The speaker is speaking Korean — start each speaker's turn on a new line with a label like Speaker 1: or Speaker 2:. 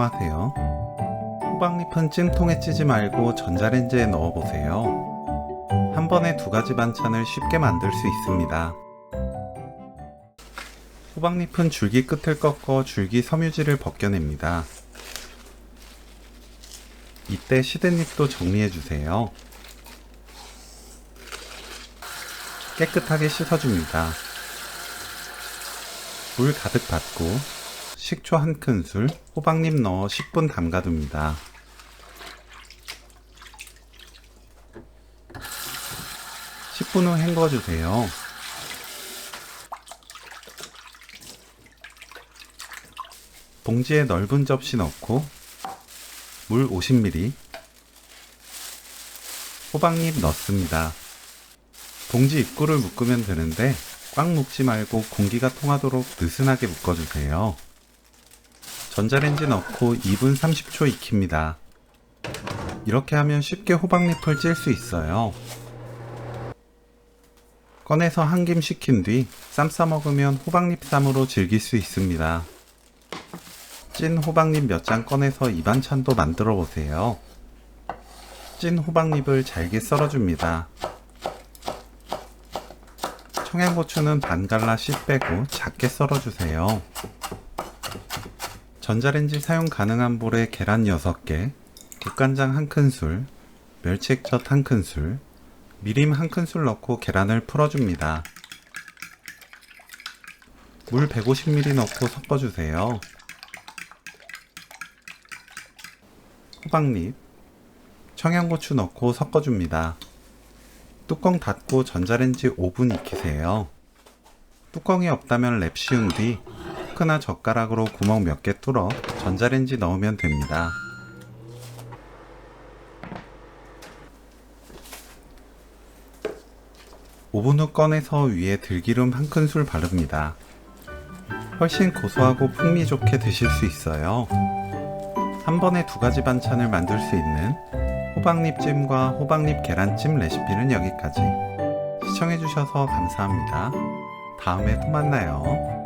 Speaker 1: 안녕하세요. 호박잎은 찜통에 찌지 말고 전자레인지에 넣어보세요. 한 번에 두 가지 반찬을 쉽게 만들 수 있습니다. 호박잎은 줄기 끝을 꺾어 줄기 섬유질을 벗겨냅니다. 이때 시든 잎도 정리해주세요. 깨끗하게 씻어줍니다. 물 가득 받고 식초 1큰술, 호박잎 넣어 10분 담가둡니다. (10분) 후 헹궈주세요. 봉지에 넓은 접시 넣고 물 50ml, 호박잎 넣습니다. 봉지 입구를 묶으면 되는데 꽉 묶지 말고 공기가 통하도록 느슨하게 묶어주세요. 전자레인지 넣고 2분 30초 익힙니다. 이렇게 하면 쉽게 호박잎을 찔 수 있어요. 꺼내서 한 김 식힌 뒤 쌈 싸먹으면 호박잎 쌈으로 즐길 수 있습니다. 찐 호박잎 몇 장 꺼내서 이 반찬도 만들어 보세요. 찐 호박잎을 잘게 썰어줍니다. 청양고추는 반 갈라 씨 빼고 작게 썰어주세요. 전자레인지 사용 가능한 볼에 계란 6개, 국간장 1큰술, 멸치액젓 1큰술, 미림 1큰술 넣고 계란을 풀어줍니다. 물 150ml 넣고 섞어주세요. 호박잎, 청양고추 넣고 섞어줍니다. 뚜껑 닫고 전자레인지 5분 익히세요. 뚜껑이 없다면 랩 씌운 뒤 포크나 젓가락으로 구멍 몇 개 뚫어 전자레인지 넣으면 됩니다. (5분) 후 꺼내서 위에 들기름 1큰술 바릅니다. 훨씬 고소하고 풍미 좋게 드실 수 있어요. 한 번에 두 가지 반찬을 만들 수 있는 호박잎찜과 호박잎 계란찜 레시피는 여기까지. 시청해주셔서 감사합니다. 다음에 또 만나요.